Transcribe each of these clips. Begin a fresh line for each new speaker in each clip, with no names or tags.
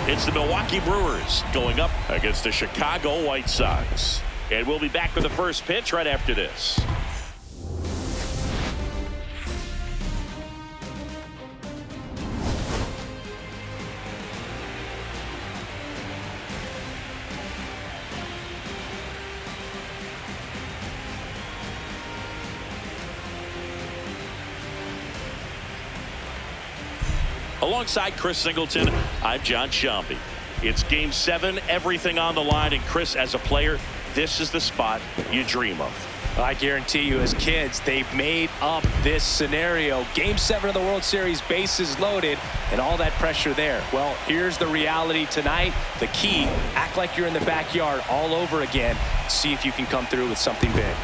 It's the Milwaukee Brewers going up against the Chicago White Sox. And we'll be back with the first pitch right after this. Alongside Chris Singleton, I'm John Sciambi. It's Game 7, everything on the line, and Chris, as a player, this is the spot you dream of.
I guarantee you, as kids, they've made up this scenario. Game 7 of the World Series, bases loaded, and all that pressure there. Well, here's the reality tonight. The key, act like you're in the backyard all over again. See if you can come through with something big.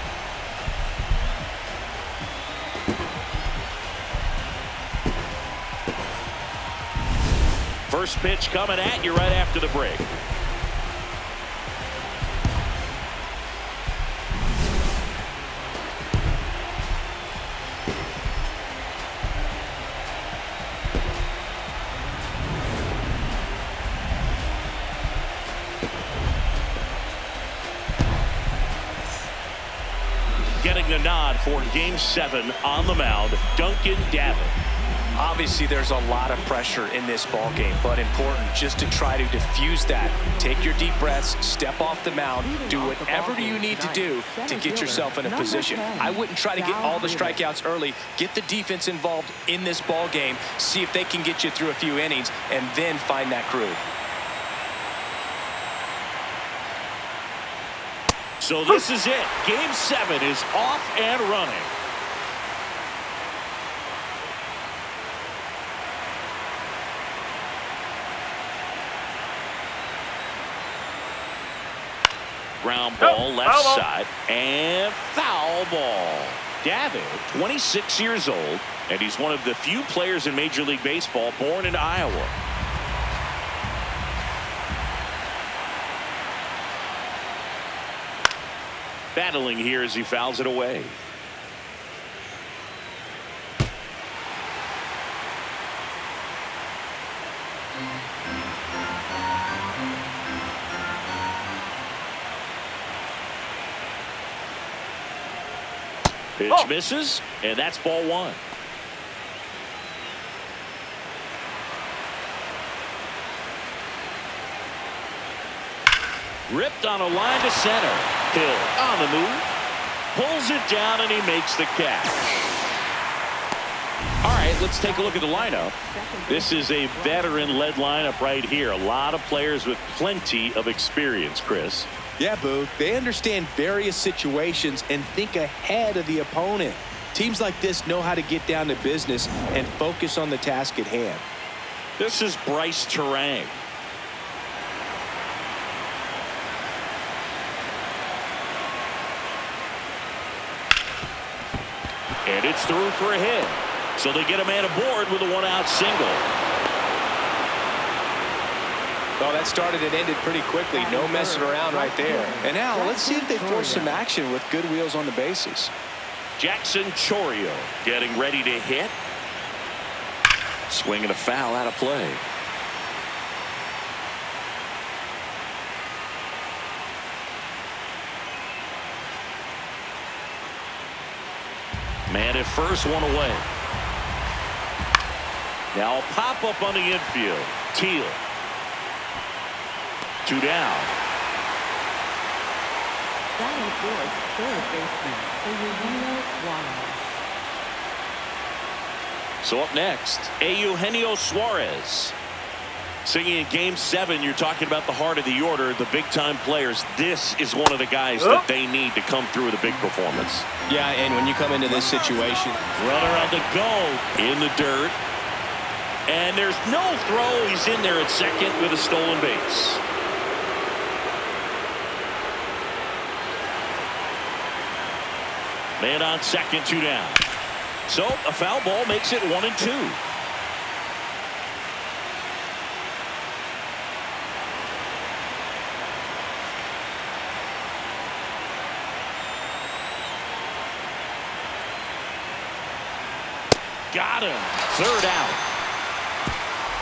First pitch coming at you right after the break. Getting the nod for Game 7 on the mound, Duncan Davitt.
Obviously, there's a lot of pressure in this ball game, but important just to try to diffuse that. Take your deep breaths, step off the mound, do whatever you need to do to get yourself in a position. I wouldn't try to get all the strikeouts early. Get the defense involved in this ball game, see if they can get you through a few innings, and then find that groove.
So this is it. Game 7 is off and running. Ground ball left side and foul ball. Davitt, 26 years old, and he's one of the few players in Major League Baseball born in Iowa. Battling here as he fouls it away. Pitch misses, and that's ball one. Ripped on a line to center. Hill on the move. Pulls it down, and he makes the catch. All right, let's take a look at the lineup. This is a veteran-led lineup right here. A lot of players with plenty of experience, Chris.
Yeah, Boo. They understand various situations and think ahead of the opponent. Teams like this know how to get down to business and focus on the task at hand.
This is Bryce Terang. And it's through for a hit. So they get a man aboard with a one-out single.
Well, that started and ended pretty quickly. No messing around right there.
And now let's see if they force some action with good wheels on the bases.
Jackson Chourio getting ready to hit. Swinging a foul out of play. Man at first, one away. Now a pop up on the infield. Teal. 2 down.
Batting fourth, third baseman, Eugenio Suarez.
So up next, Eugenio Suarez. Singing in Game 7, you're talking about the heart of the order, the big-time players. This is one of the guys that they need to come through with a big performance.
Yeah, and when you come into this situation,
runner on the go in the dirt. And there's no throw. He's in there at second with a stolen base. Man on second, 2 down. So a foul ball makes it 1-2. Got him. Third out.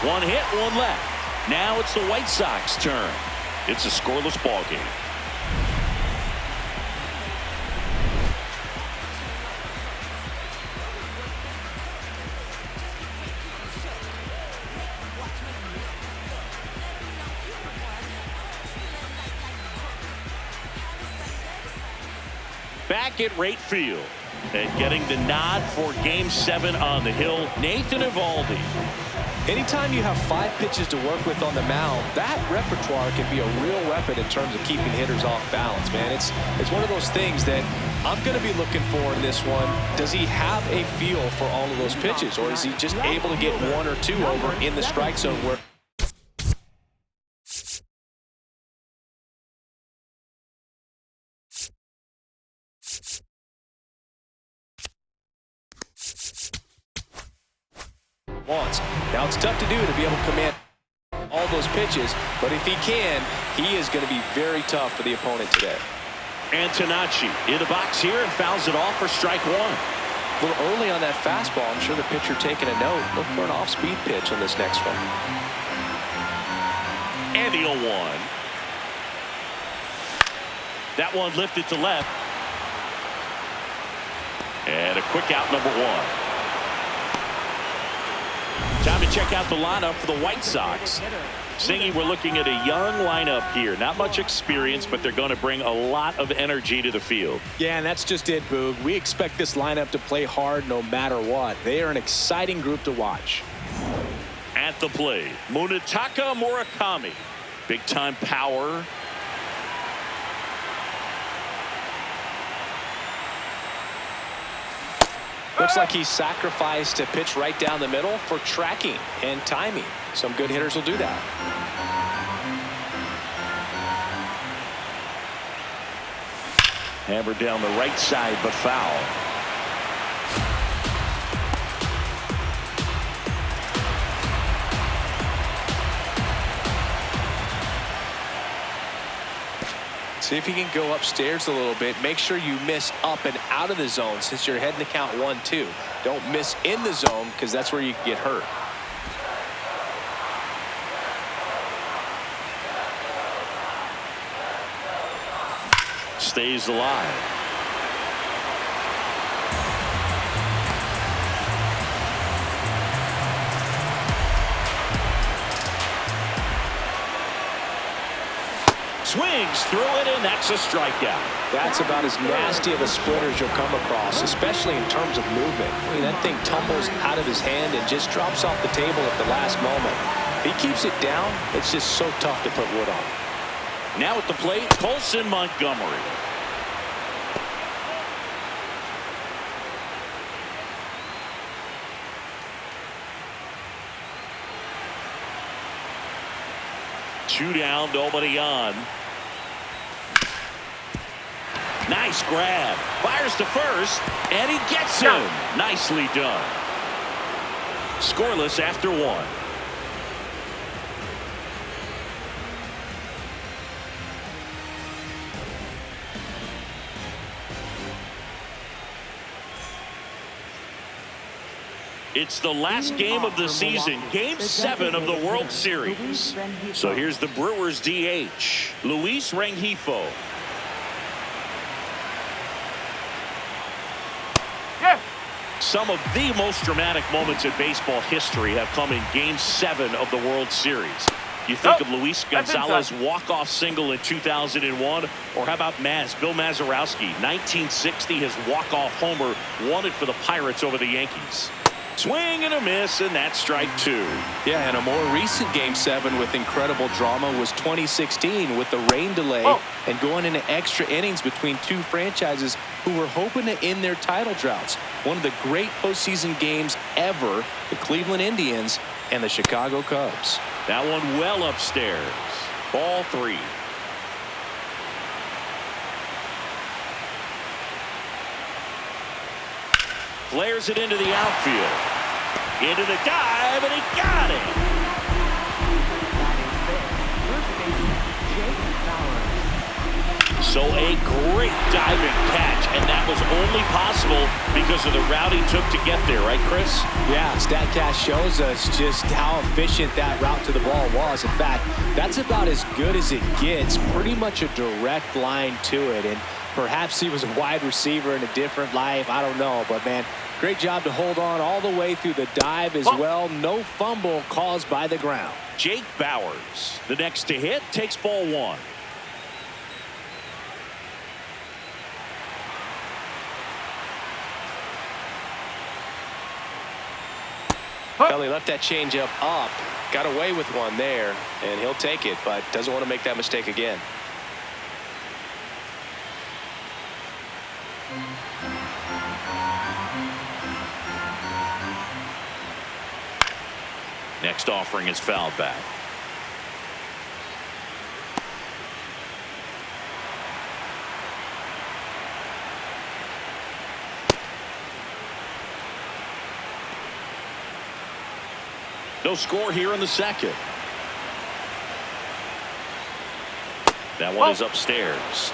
One hit, one left. Now it's the White Sox turn. It's a scoreless ball game. Back at right field and getting the nod for Game 7 on the hill, Nathan Eovaldi.
Anytime you have 5 pitches to work with on the mound, that repertoire can be a real weapon in terms of keeping hitters off balance, man. It's one of those things that I'm going to be looking for in this one. Does he have a feel for all of those pitches, or is he just able to get 1 or 2 over in the strike zone where wants. Now it's tough to do to be able to command all those pitches, but if he can, he is going to be very tough for the opponent today.
Antonacci in the box here and fouls it off for strike 1.
A little early on that fastball. I'm sure the pitcher taking a note. Look for an off-speed pitch on this next one.
And the 0-1. That one lifted to left. And a quick out, number 1. Time to check out the lineup for the White Sox. Singy, we're looking at a young lineup here. Not much experience, but they're going to bring a lot of energy to the field.
Yeah, and that's just it, Boog. We expect this lineup to play hard no matter what. They are an exciting group to watch.
At the plate, Munetaka Murakami. Big-time power.
Looks like he sacrificed a pitch right down the middle for tracking and timing. Some good hitters will do that.
Hammered down the right side, but foul.
See if you can go upstairs a little bit. Make sure you miss up and out of the zone since you're heading to count 1-2. Don't miss in the zone because that's where you can get hurt.
Stays alive. Swings through it, and that's a strikeout.
That's about as nasty of a splinter as you'll come across, especially in terms of movement. I mean, that thing tumbles out of his hand and just drops off the table at the last moment. If he keeps it down, it's just so tough to put wood on.
Now at the plate, Colson Montgomery. Two down, nobody on. Nice grab. Fires to first, and he gets him. Nicely done. Scoreless after 1. It's the last game of the season, Game 7 of the World Series. So here's the Brewers DH, Luis Rengifo. Some of the most dramatic moments in baseball history have come in Game 7 of the World Series. You think of Luis Gonzalez's walk-off single in 2001, or how about Bill Mazeroski, 1960, his walk-off homer won it for the Pirates over the Yankees. Swing and a miss, and that's strike 2.
Yeah, and a more recent Game 7 with incredible drama was 2016 with the rain delay and going into extra innings between two franchises who were hoping to end their title droughts. One of the great postseason games ever, the Cleveland Indians and the Chicago Cubs.
That one well upstairs. Ball 3. Flares it into the outfield. Into the dive, and he got it. So a great diving catch, and that was only possible because of the route he took to get there, right, Chris?
Yeah, StatCast shows us just how efficient that route to the ball was. In fact, that's about as good as it gets, pretty much a direct line to it. And perhaps he was a wide receiver in a different life, I don't know. But, man, great job to hold on all the way through the dive as well. No fumble caused by the ground.
Jake Bowers, the next to hit, takes ball 1.
Well, he left that changeup up, got away with one there, and he'll take it, but doesn't want to make that mistake again.
Next offering is fouled back. No score here in the second. That one is upstairs.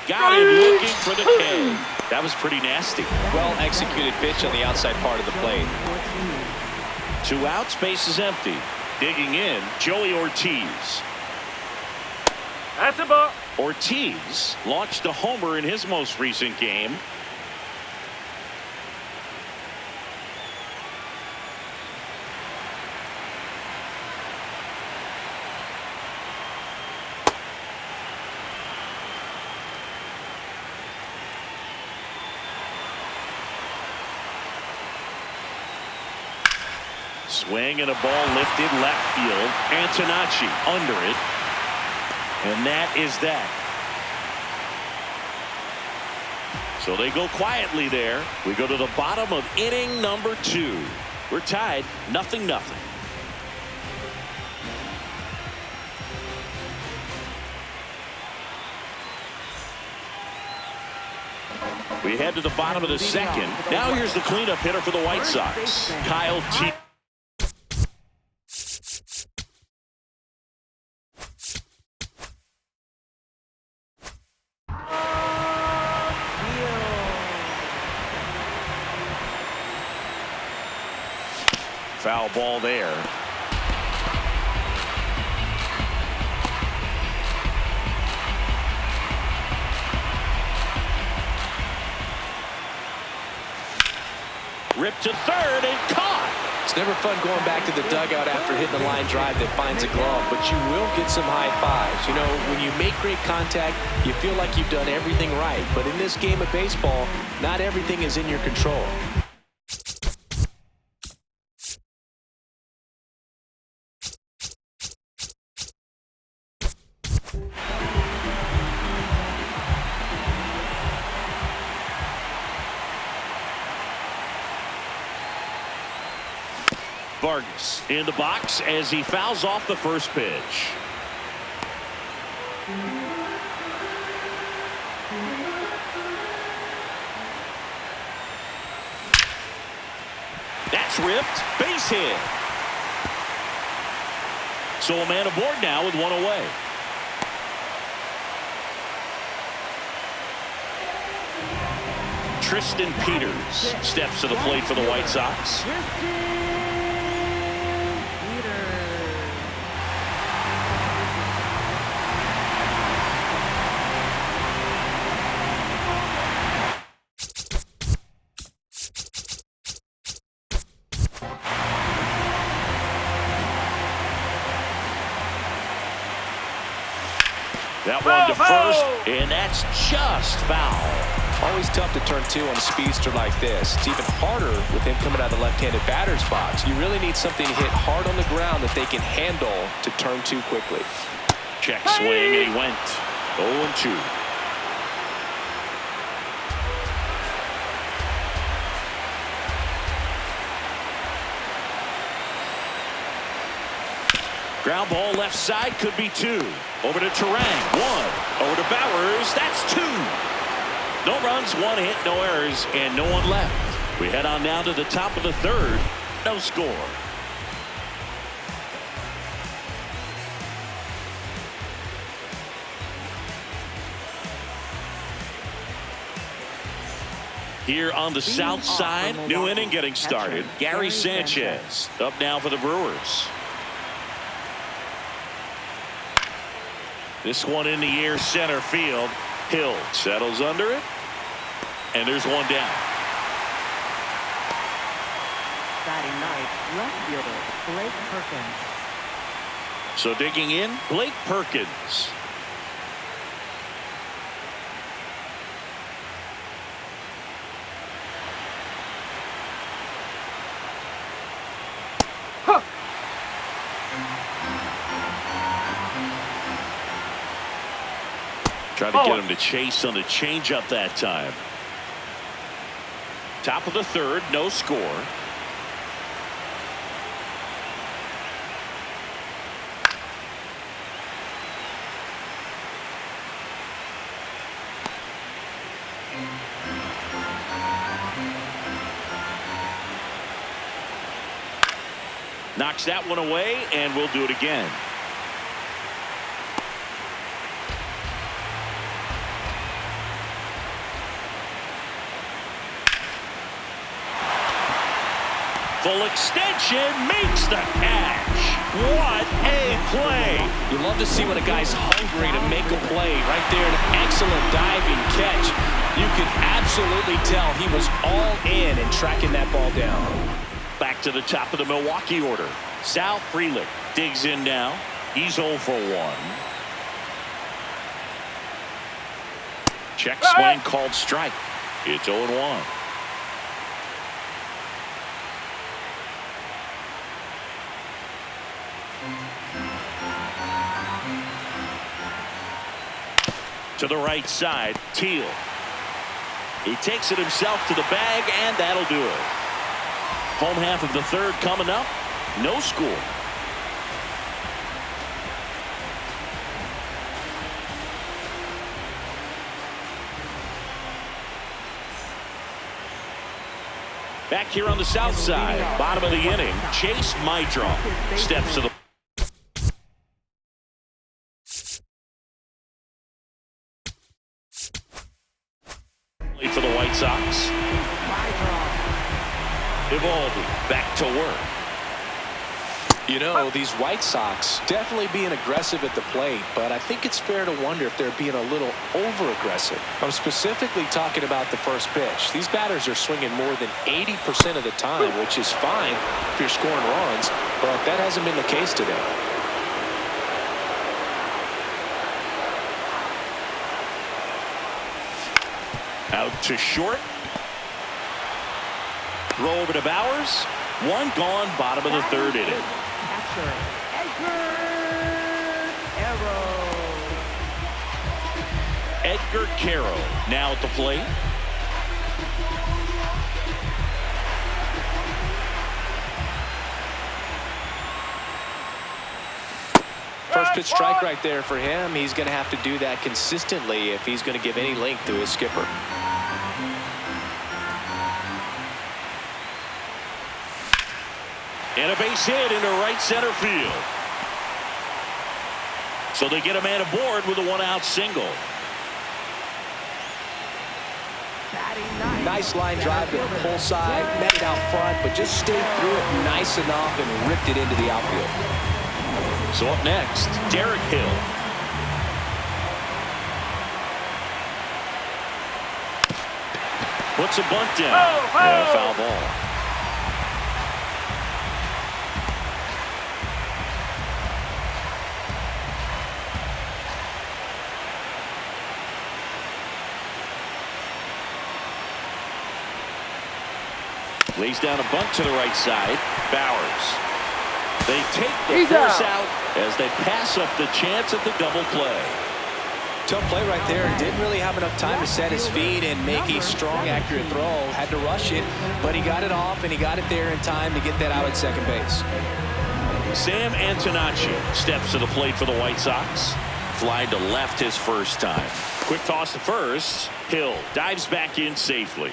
Got him looking for the K. That was pretty nasty.
Well executed pitch on the outside part of the plate.
2 outs, base is empty. Digging in, Joey Ortiz.
That's a ball.
Ortiz launched a homer in his most recent game. Swing and a ball lifted left field. Antonacci under it. And that is that. So they go quietly there. We go to the bottom of inning number 2. We're tied 0-0. We head to the bottom of the second. Now here's the cleanup hitter for the White Sox, Kyle T. Foul ball there. Ripped to third and caught.
It's never fun going back to the dugout after hitting a line drive that finds a glove, but you will get some high fives. You know, when you make great contact, you feel like you've done everything right. But in this game of baseball, not everything is in your control.
Vargas in the box as he fouls off the first pitch. That's ripped. Base hit. So a man aboard now with 1 away. Tristan Peters steps to the plate for the White Sox. That one to first, and that's just foul.
Always tough to turn 2 on a speedster like this. It's even harder with him coming out of the left-handed batter's box. You really need something to hit hard on the ground that they can handle to turn 2 quickly.
Check swing, and he went 0-2. Ground ball left side, could be 2. Over to Terang, 1. Over to Bowers, that's 2. No runs, 1 hit, no errors, and no one left. We head on now to the top of the third. No score. Here on the south side, new inning getting started. Gary Sanchez up now for the Brewers. This one in the air, center field. Hill settles under it, and there's one down.
Batting ninth, left fielder Blake Perkins.
So digging in, Blake Perkins. Trying to get him to chase on the changeup that time. Top of the third, no score. Knocks that one away, and we'll do it again. Full extension, makes the catch. What a play.
You love to see when a guy's hungry to make a play. Right there, an excellent diving catch. You can absolutely tell he was all in tracking that ball down.
Back to the top of the Milwaukee order. Sal Frelick digs in now. He's 0 for 1. Check swing called strike. It's 0-1. To the right side, Teal. He takes it himself to the bag, and that'll do it. Home half of the third coming up. No score. Back here on the south side, bottom of the inning, Chase Maidron steps to the for the White Sox. Evaldi back to work.
You know, these White Sox definitely being aggressive at the plate, but I think it's fair to wonder if they're being a little over-aggressive. I'm specifically talking about the first pitch. These batters are swinging more than 80% of the time, which is fine if you're scoring runs, but that hasn't been the case today.
Out to short. Throw over to Bowers. One gone, bottom of the third inning.
Catcher,
Edgar Caro now at the plate.
First pitch strike right there for him. He's going to have to do that consistently if he's going to give any length to his skipper.
And a base hit into right center field. So they get a man aboard with a one-out single.
Nice line drive to the pull side, met it out front, but just stayed through it nice enough and ripped it into the outfield.
So up next, Derek Hill. Puts a bunt down. And a foul ball. Lays down a bunt to the right side. Bowers. They take the force out as they pass up the chance at the double play.
Tough play right there. Didn't really have enough time to set his feet and make a strong, accurate throw. Had to rush it, but he got it off, and he got it there in time to get that out at second base.
Sam Antonacci steps to the plate for the White Sox. Fly to left his first time. Quick toss to first. Hill dives back in safely.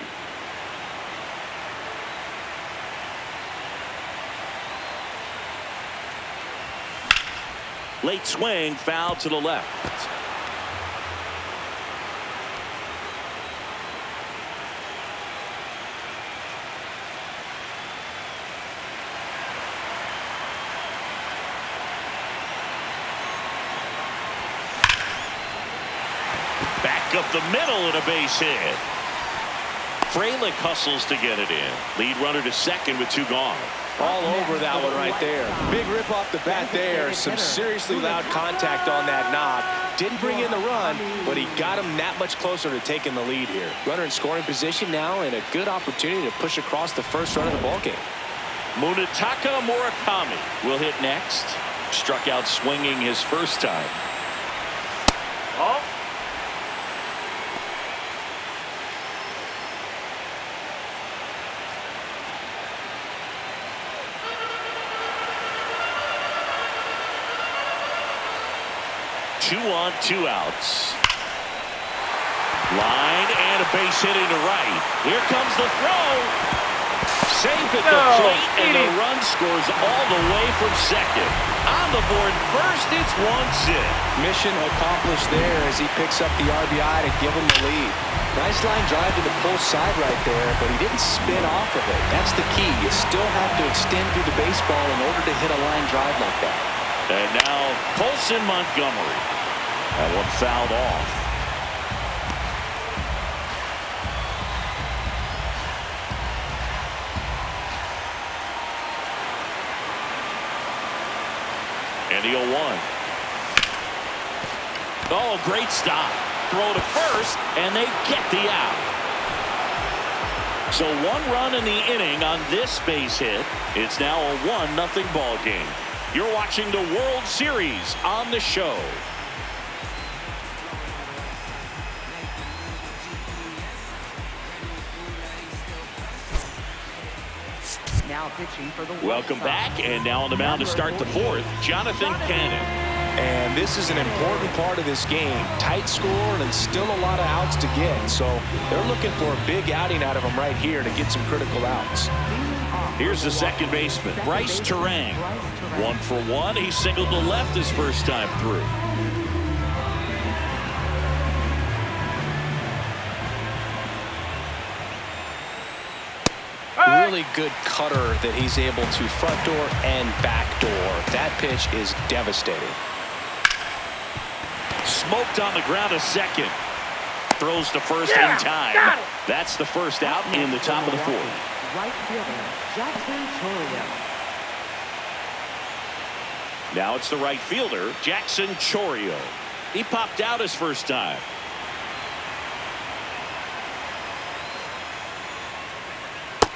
Late swing, foul to the left. Back up the middle and a base hit. Frelick hustles to get it in. Lead runner to second with 2 gone.
All over that one right there. Big rip off the bat there. Some seriously loud contact on that knob. Didn't bring in the run, but he got him that much closer to taking the lead here. Runner in scoring position now, and a good opportunity to push across the first run of the ballgame.
Munetaka Murakami will hit next. Struck out swinging his first time.
Oh.
Two on, 2 outs. Line and a base hit into right. Here comes the throw. Safe at the plate, and the run scores all the way from second. On the board first, it's 1-0.
Mission accomplished there as he picks up the RBI to give him the lead. Nice line drive to the pull side right there, but he didn't spin off of it. That's the key. You still have to extend through the baseball in order to hit a line drive like that.
And now Colson Montgomery. That one fouled off. And the 0-1. Oh, great stop. Throw to first, and they get the out. So 1 run in the inning on this base hit. It's now a 1-0 ball game. You're watching the World Series on the show.
Now pitching for the
Welcome back, and now on the mound to start the 4th, Jonathan Cannon.
And this is an important part of this game. Tight score and still a lot of outs to get. So they're looking for a big outing out of him right here to get some critical outs.
Here's the second baseman, Bryce Terang. 1 for 1. He singled to left his first time through.
Really good cutter that he's able to front door and back door. That pitch is devastating.
Smoked on the ground to second. Throws to first in time. That's the first out in the top of the 4th.
Right fielder, Jackson Chorio.
Now it's the right fielder, Jackson Chorio. He popped out his first time.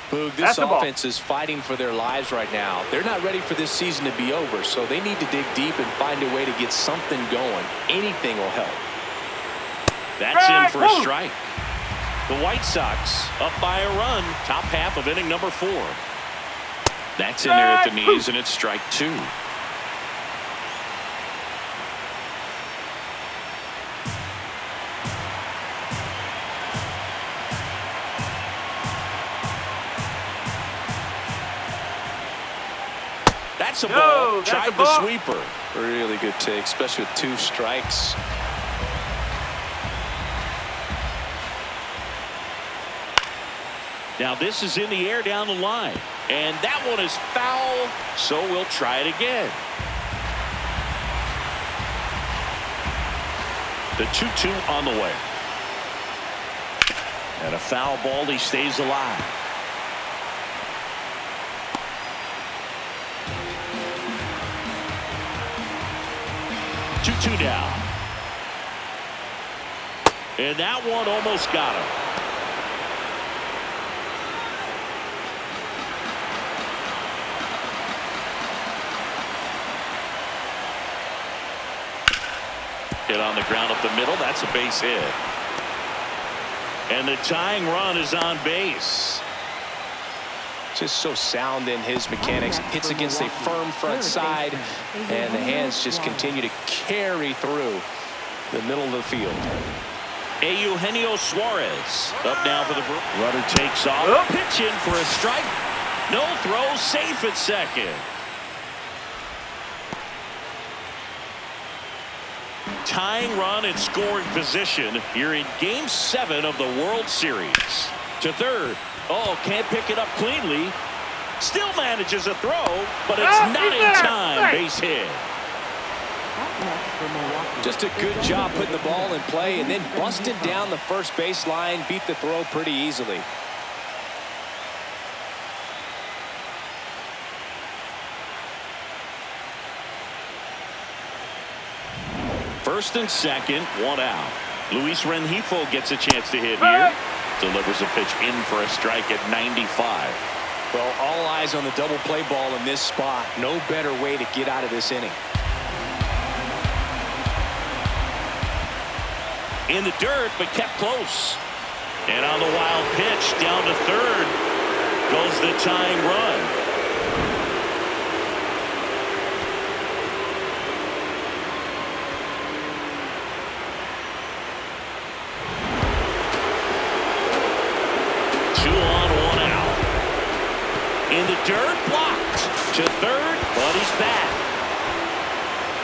Boog, this offense is fighting for their lives right now. They're not ready for this season to be over, so they need to dig deep and find a way to get something going. Anything will help.
That's in for a strike. The White Sox up by a run, top half of inning number 4. That's in there at the knees, and it's strike 2. That's a ball. Tried the sweeper.
Really good take, especially with 2 strikes.
Now this is in the air down the line. And that one is foul, so we'll try it again. The 2-2 on the way. And a foul ball, he stays alive. Two down. And that one almost got him. Hit on the ground up the middle. That's a base hit. And the tying run is on base.
Just so sound in his mechanics. Hits against a firm front side, and the hands just continue to carry through the middle of the field.
Eugenio Suarez up now for the runner takes off. Pitch in for a strike. No throw, safe at second. tying run in scoring position here in Game 7 of the World Series. To third. Oh, can't pick it up cleanly. Still manages a throw, but it's not in time. Base hit.
Just a good job putting the ball in play and then busting down the first baseline. Beat the throw pretty easily.
First and second, one out. Luis Rengifo gets a chance to hit here. Delivers a pitch in for a strike at 95.
Well, all eyes on the double play ball in this spot. No better way to get out of this inning.
In the dirt, but kept close. And on the wild pitch, down to third goes the tying run. In the dirt, blocked. To third, but he's back.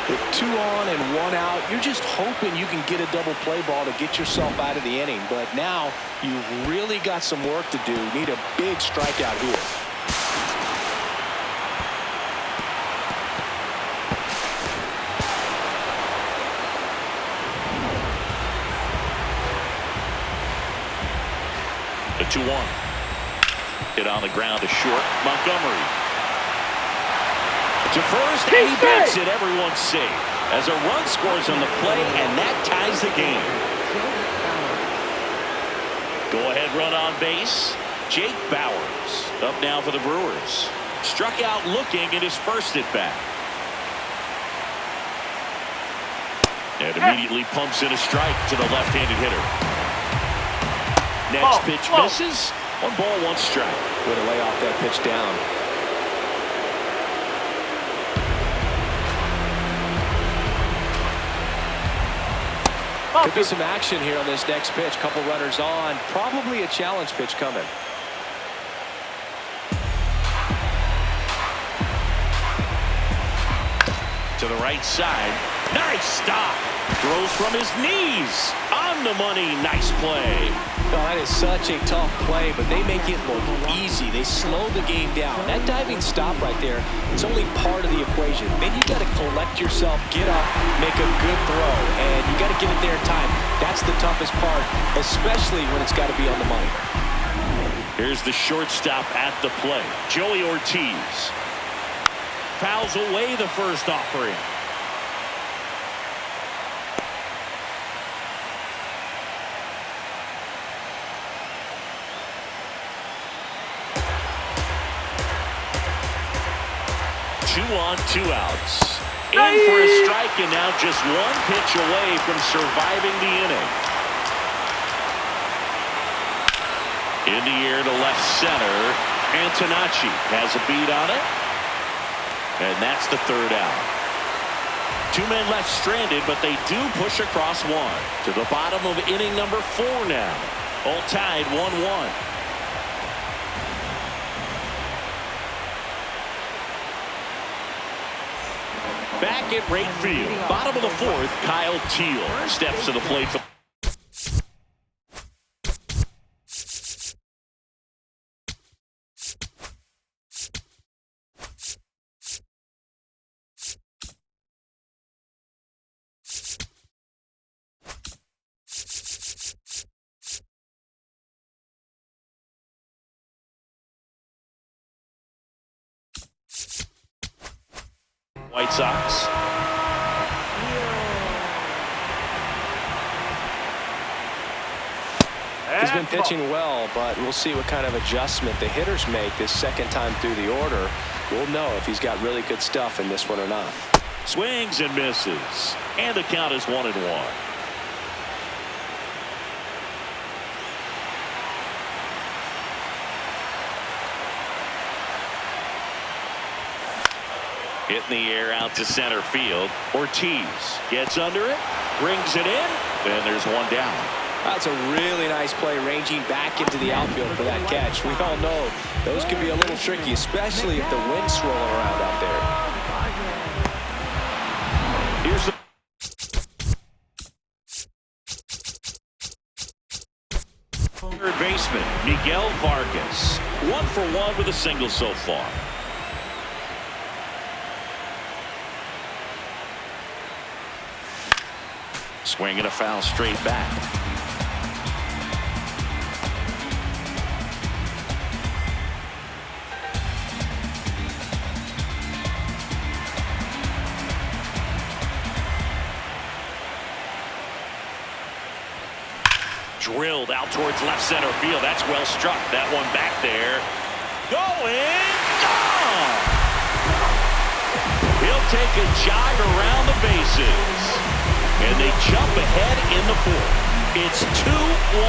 With 2 on and 1 out, you're just hoping you can get a double play ball to get yourself out of the inning. But now you've really got some work to do. Need a big strikeout here.
The 2-1. Hit on the ground to short. Montgomery. To first, and he bats it. Everyone's safe. As a run scores on the play, and that ties the game. Go-ahead run on base. Jake Bauers up now for the Brewers. Struck out looking at his first at-bat. And immediately pumps in a strike to the left-handed hitter. Next pitch misses. 1 ball, 1 strike.
Way to lay off that pitch down. Could be some action here on this next pitch. Couple runners on. Probably a challenge pitch coming.
To the right side. Nice stop. Throws from his knees. On the money. Nice play.
Oh, that is such a tough play, but they make it look easy. They slow the game down. That diving stop right there, it's only part of the equation. Then you got to collect yourself, get up, make a good throw, and you got to get it there in time. That's the toughest part, especially when it's got to be on the money.
Here's the shortstop at the plate. Joey Ortiz. Fouls away the first offering. Two on, 2 outs. In for a strike, and now just 1 pitch away from surviving the inning. In the air to left center. Antonacci has a beat on it. And that's the 3rd out. 2 men left stranded, but they do push across 1. To the bottom of inning number 4 now. All tied 1-1. Back at right field. Bottom of the 4th, Kyle Teel steps to the plate. White Sox.
He's been pitching well, but we'll see what kind of adjustment the hitters make this second time through the order. We'll know if he's got really good stuff in this one or not.
Swings and misses. And the count is 1-1. Hit in the air out to center field. Ortiz gets under it, brings it in, and there's 1 down.
That's a really nice play, ranging back into the outfield for that catch. We all know those can be a little tricky, especially if the wind's swirling around out there.
Here's the Miguel Vargas, 1 for 1 with a single so far. Swing and a foul straight back. Drilled out towards left center field. That's well struck. That one back there. Going. Gone. He'll take a jog around the bases. And they jump ahead in the 4th. It's 2-1.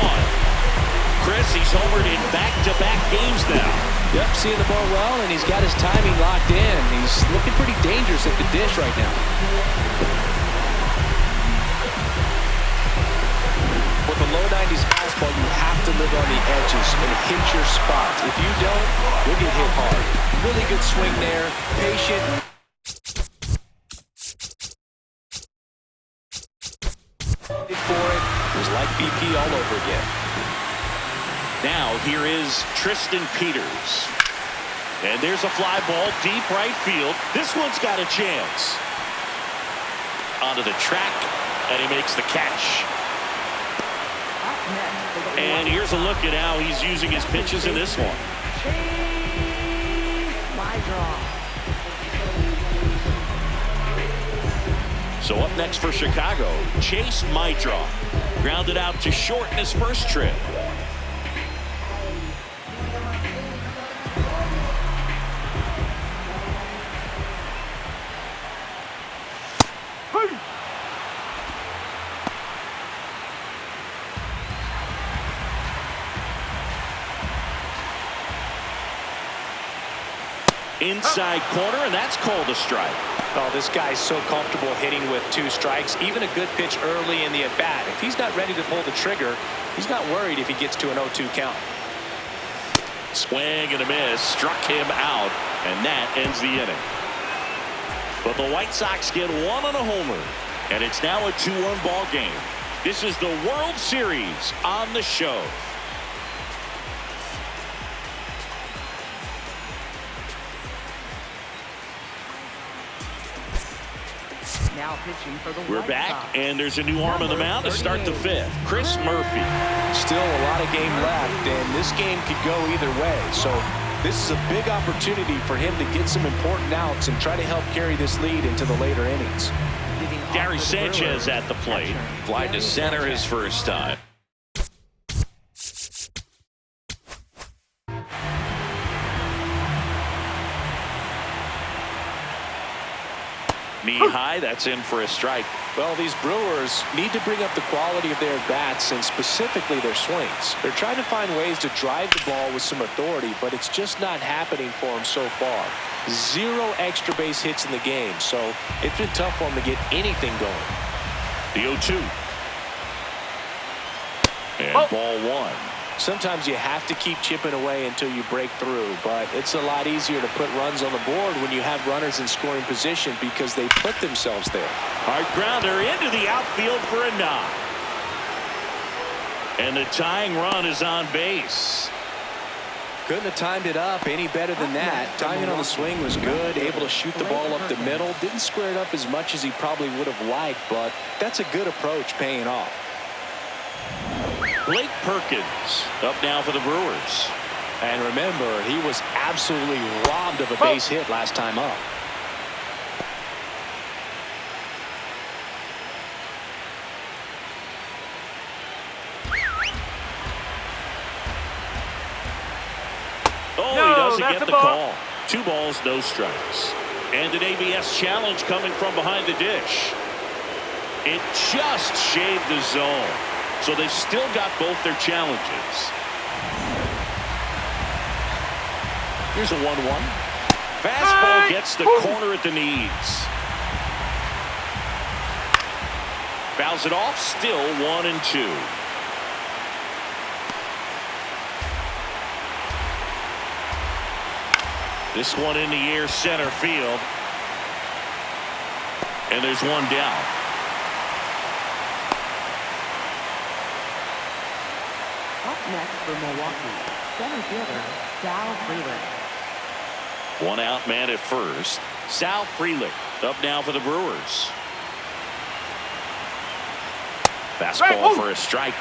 Chris, he's homered in back-to-back games now.
Yep, seeing the ball well, and he's got his timing locked in. He's looking pretty dangerous at the dish right now. With a low 90s fastball, you have to live on the edges and hit your spots. If you don't, you'll get hit hard. Really good swing there, patient. For it was like BP all over again.
Now here is Tristan Peters. And there's a fly ball deep right field. This one's got a chance. Onto the track, and he makes the catch. And here's a look at how he's using his pitches in this one. So up next for Chicago, Chase Mydra. Grounded out to short in his first trip. Inside corner, and that's called a strike.
Oh, this guy's so comfortable hitting with 2 strikes. Even a good pitch early in the at-bat. If he's not ready to pull the trigger, he's not worried if he gets to an 0-2 count.
Swing and a miss, struck him out, and that ends the inning. But the White Sox get 1 on a homer, and it's now a 2-1 ball game. This is the World Series on the show.
Now pitching for the
We're
White
back,
Sox.
and there's a new arm in the mound to start the 5th. Chris Murphy.
Still a lot of game left, and this game could go either way. So this is a big opportunity for him to get some important outs and try to help carry this lead into the later innings.
Gary Sanchez at the plate. Fly to center his first time. Knee high, that's in for a strike.
Well, these Brewers need to bring up the quality of their bats and specifically their swings. They're trying to find ways to drive the ball with some authority, but it's just not happening for them so far. 0 extra base hits in the game, so it's been tough for them to get anything going.
The 0-2. And ball 1.
Sometimes you have to keep chipping away until you break through, but it's a lot easier to put runs on the board when you have runners in scoring position because they put themselves there.
Hard grounder into the outfield for a knock. And the tying run is on base.
Couldn't have timed it up any better than that. Timing on the swing was good, able to shoot the ball up the middle. Didn't square it up as much as he probably would have liked, but that's a good approach paying off.
Blake Perkins up now for the Brewers.
And remember, he was absolutely robbed of a base hit last time up.
Oh,
No,
he doesn't
that's
get
a
the
ball.
call. 2 balls, no strikes. And an ABS challenge coming from behind the dish. It just shaved the zone. So they've still got both their challenges. Here's a 1-1. Fastball gets the corner at the knees. Fouls it off, still 1-2. This one in the air, center field. And there's one down.
next for Milwaukee, center fielder Sal Frelick.
One out man at first. Sal Frelick up now for the Brewers. Fastball for a strike.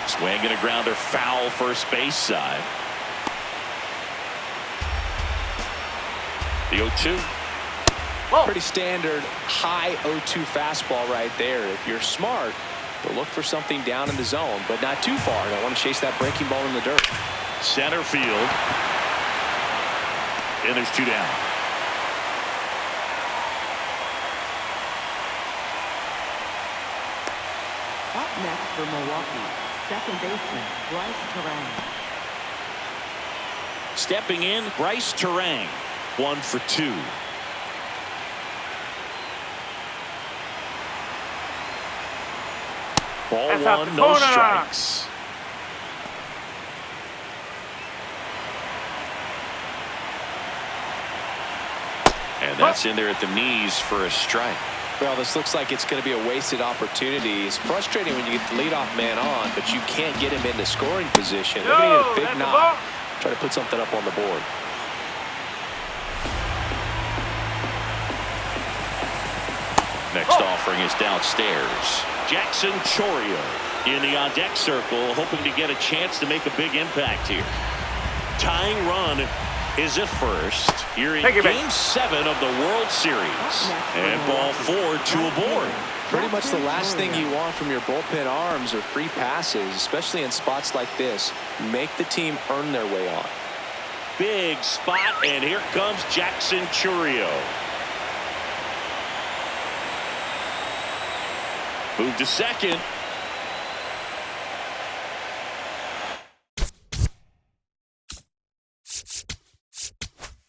Swing and a grounder foul first base side. The 0-2.
Pretty standard high 0-2 fastball right there. If you're smart, you'll look for something down in the zone, but not too far. Don't want to chase that breaking ball in the dirt.
Center field. And there's 2 down.
Up next for Milwaukee, second baseman Bryce Terang.
Stepping in, Bryce Terang. 1 for 2. Ball
That's out
1,
the
no
corner.
strikes. And that's in there at the knees for a strike.
Well, this looks like it's going to be a wasted opportunity. It's frustrating when you get the leadoff man on, but you can't get him into scoring position. They're going to get a big knock. Try to put something up on the board.
Next offering is downstairs. Jackson Chourio in the on-deck circle, hoping to get a chance to make a big impact here. Tying run is at first. You're in Game 7 of the World Series. And ball 4, 2 aboard.
Pretty much the last thing you want from your bullpen arms are free passes, especially in spots like this. Make the team earn their way on.
Big spot, and here comes Jackson Chourio. Move to second.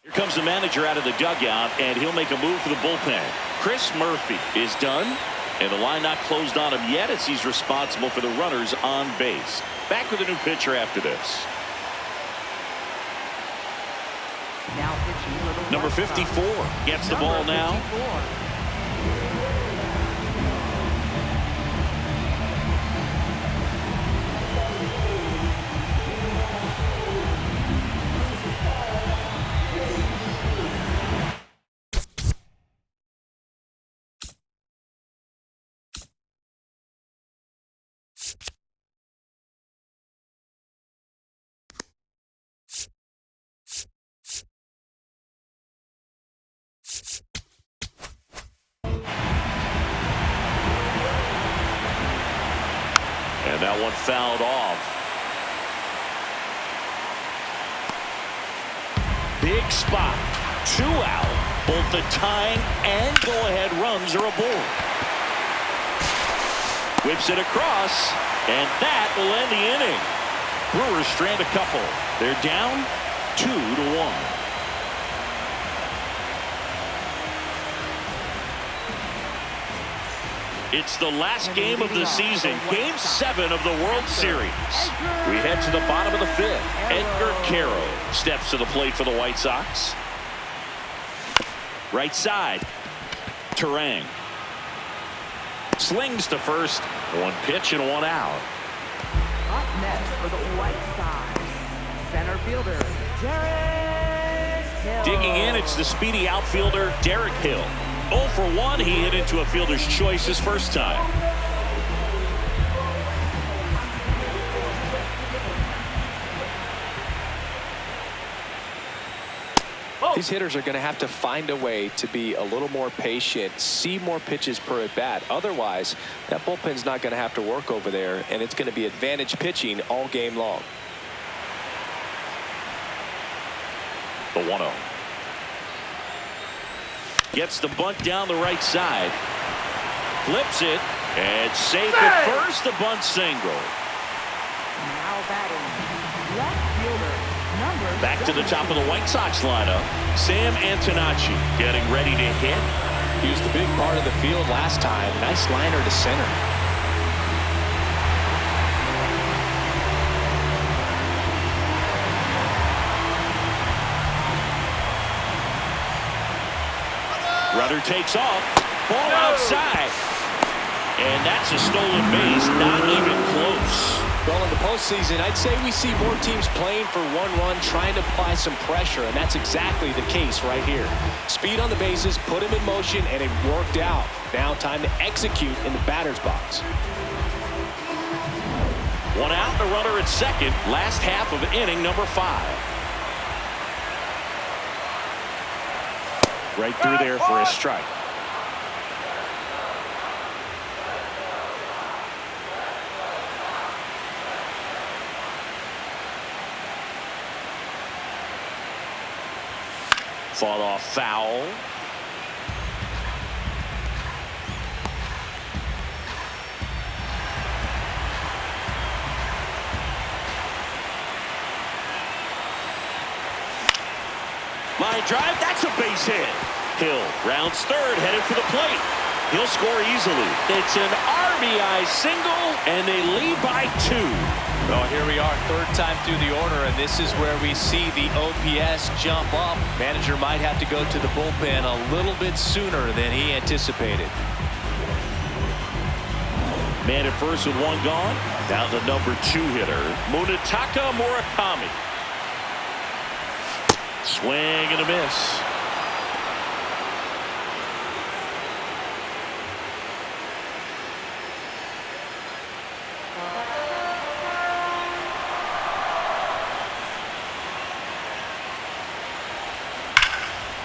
Here comes the manager out of the dugout, and he'll make a move for the bullpen. Chris Murphy is done, and the line not closed on him yet as he's responsible for the runners on base. Back with a new pitcher after this.
Now pitching for the
Number
White Sox.
54 gets the ball now.
54.
And that one fouled off. Big spot. 2 out. Both the tying and go-ahead runs are aboard. Whips it across, and that will end the inning. Brewers strand a couple. They're down 2-1. It's the last game of the season, Game 7 of the World Series. We head to the bottom of the 5th. Edgar Carroll steps to the plate for the White Sox. Right side, Terang. Slings to first. 1 pitch and 1 out.
Up next for the White Sox, center fielder Derek Hill.
Digging in, it's the speedy outfielder Derek Hill. 0 for 1, he hit into a fielder's choice his first time.
These hitters are going to have to find a way to be a little more patient, see more pitches per at bat. Otherwise, that bullpen's not going to have to work over there, and it's going to be advantage pitching all game long.
The 1-0. Gets the bunt down the right side. Flips it. And safe at first. The bunt single.
Now batting, left fielder, number
Back to the top of the White Sox lineup. Sam Antonacci getting ready to hit.
He was the big part of the field last time. Nice liner to center.
Runner takes off. Ball outside. And that's a stolen base. Not even close.
Well, in the postseason, I'd say we see more teams playing for one run, trying to apply some pressure, and that's exactly the case right here. Speed on the bases, put him in motion, and it worked out. Now time to execute in the batter's box.
One out, the runner at second. Last half of inning number 5. Right through there for a strike. Fought off foul. Line drive, that's a base hit. Hill rounds third, headed for the plate. He'll score easily. It's an RBI single, and they lead by 2.
Well, here we are, third time through the order, and this is where we see the OPS jump up. Manager might have to go to the bullpen a little bit sooner than he anticipated.
Man at first with 1 gone. Down to number 2 hitter, Munetaka Murakami. Swing and a miss.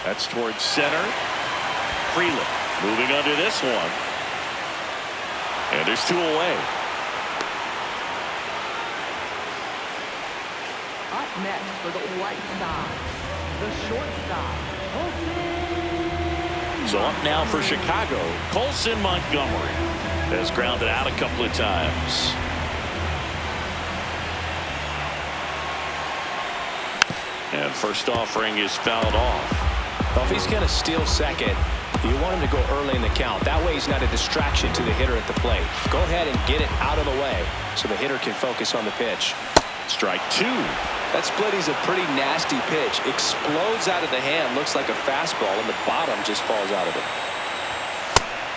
That's towards center. Freeland moving under this one. And there's 2 away.
Up next for the White Sox, the shortstop, Colson.
So up now for Chicago, Colson Montgomery has grounded out a couple of times. And first offering is fouled off.
Well, if he's going to steal second, you want him to go early in the count. That way he's not a distraction to the hitter at the plate. Go ahead and get it out of the way so the hitter can focus on the pitch.
Strike 2.
That split is a pretty nasty pitch. Explodes out of the hand. Looks like a fastball, and the bottom just falls out of it.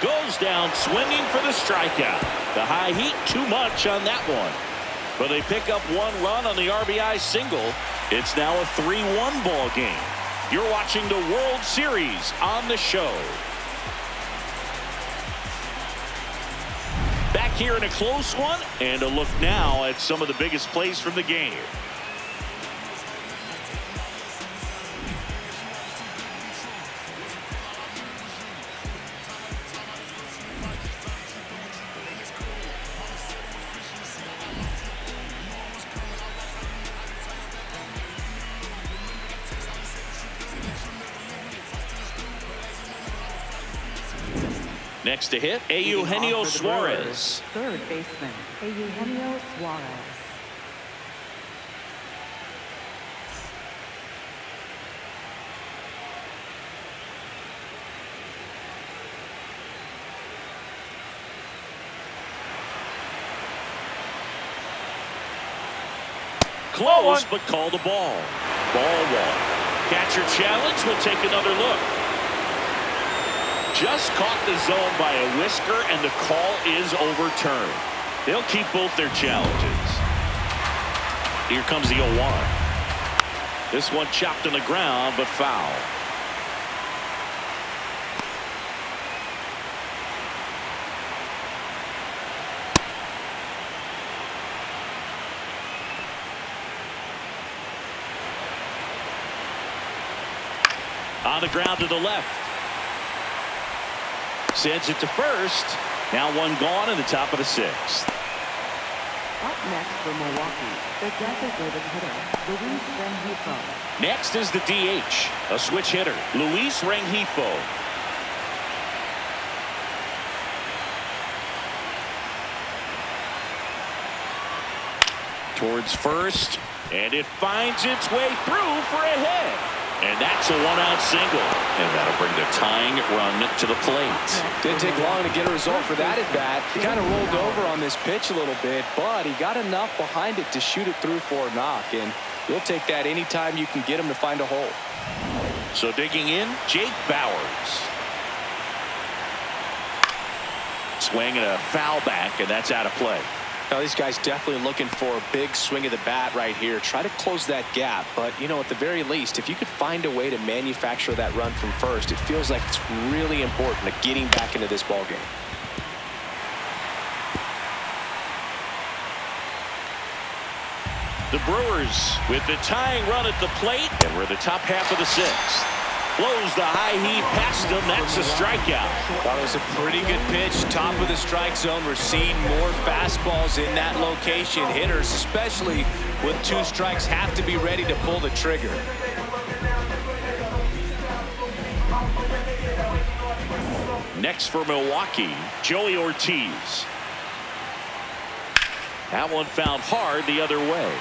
Goes down swinging for the strikeout. The high heat too much on that one. But they pick up 1 run on the RBI single. It's now a 3-1 ball game. You're watching the World Series on the show. Back here in a close one, and a look now at some of the biggest plays from the game. Next to hit, Eugenio Suarez.
Third baseman, Eugenio Suarez.
Close, but call the ball. Ball 1. Catcher challenge. We'll take another look. Just caught the zone by a whisker, and the call is overturned. They'll keep both their challenges. Here comes the 0-1. This one chopped on the ground, but foul. On the ground to the left. Sends it to first. Now 1 gone in the top of the 6th.
Up next for Milwaukee, the designated hitter, Luis Rengifo.
Next is the DH, a switch hitter, Luis Rengifo. Towards first, and it finds its way through for a hit. And that's a 1-out single. And that'll bring the tying run to the plate.
Didn't take long to get a result for that at bat. He kind of rolled over on this pitch a little bit, but he got enough behind it to shoot it through for a knock. And you'll take that anytime you can get him to find a hole.
So digging in, Jake Bauers. Swing and a foul back, and that's out of play.
Now, these guys definitely looking for a big swing of the bat right here. Try to close that gap. But, you know, at the very least, if you could find a way to manufacture that run from first, it feels like it's really important to getting back into this ball game.
The Brewers with the tying run at the plate, and we're in the top half of the sixth. Blows the high heat past him. That's a strikeout.
That was a pretty good pitch. Top of the strike zone. We're seeing more fastballs in that location. Hitters, especially with 2 strikes, have to be ready to pull the trigger.
Next for Milwaukee, Joey Ortiz. That one found hard the other way.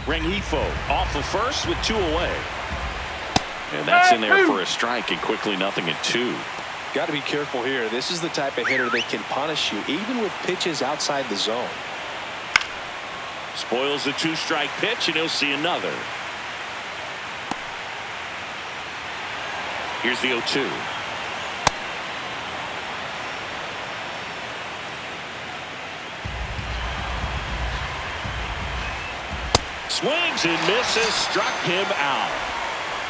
Rengifo off of first with 2 away. And that's in there for a strike, and quickly 0-2.
Got to be careful here. This is the type of hitter that can punish you even with pitches outside the zone.
Spoils the 2-strike pitch, and he'll see another. Here's the 0-2. Swings and misses, struck him out.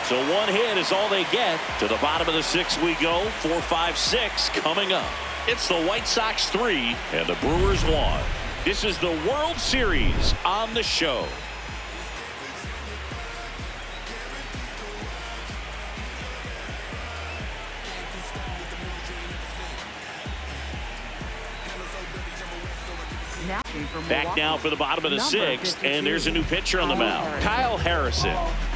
So 1 hit is all they get. To the bottom of the 6th we go. 4, 5, 6 coming up. It's the White Sox 3 and the Brewers 1. This is the World Series on the show. Back now for the bottom of the 6th, and there's a new pitcher on the mound, Kyle Harrison.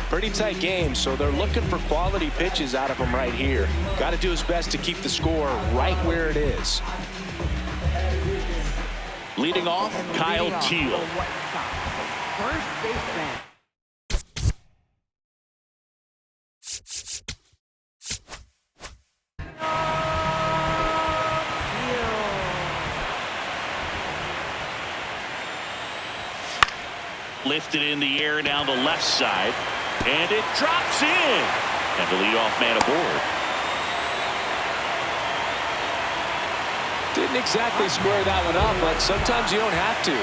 Pretty tight game, so they're looking for quality pitches out of him right here. Got to do his best to keep the score right where it is.
Leading off, Kyle Teal.
First baseman.
Lifted in the air down the left side, and it drops in. And the leadoff man aboard.
Didn't exactly square that one up, but sometimes you don't have to.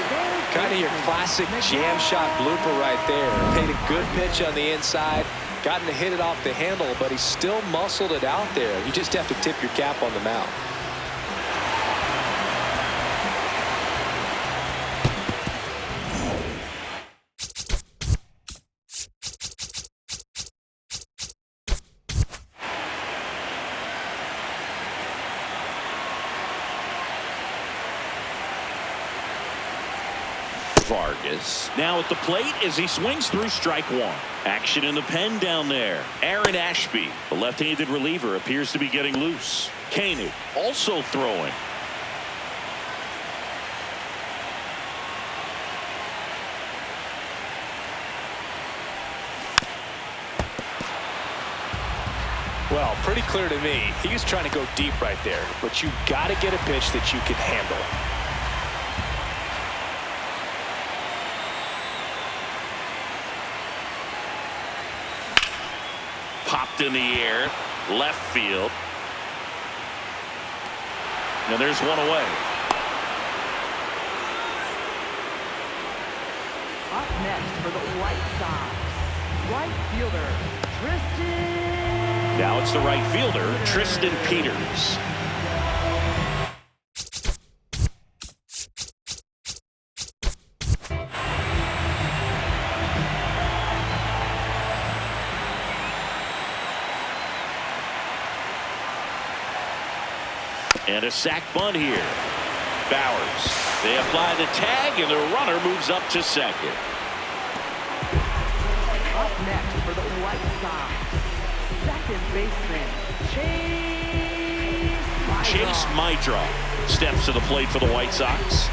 Kind of your classic jam shot blooper right there. Paid a good pitch on the inside, gotten to hit it off the handle, but he still muscled it out there. You just have to tip your cap on the mound.
Vargas now at the plate as he swings through strike 1. Action in the pen down there. Aaron Ashby, the left-handed reliever, appears to be getting loose. Koenig also throwing.
Well, pretty clear to me. He was trying to go deep right there, but you got to get a pitch that you can handle.
Popped in the air, left field. And there's one away.
Up next for the White Sox, right fielder, Tristan.
Now it's the right fielder, Tristan Peters. And a sac bunt here. Bowers. They apply the tag, and the runner moves up to second.
Up next for the White Sox, second baseman,
Chase Maidra steps to the plate for the White Sox.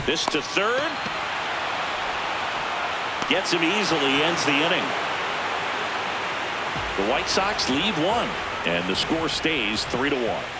This to third. Gets him easily, ends the inning. The White Sox lead one, and the score stays 3-1.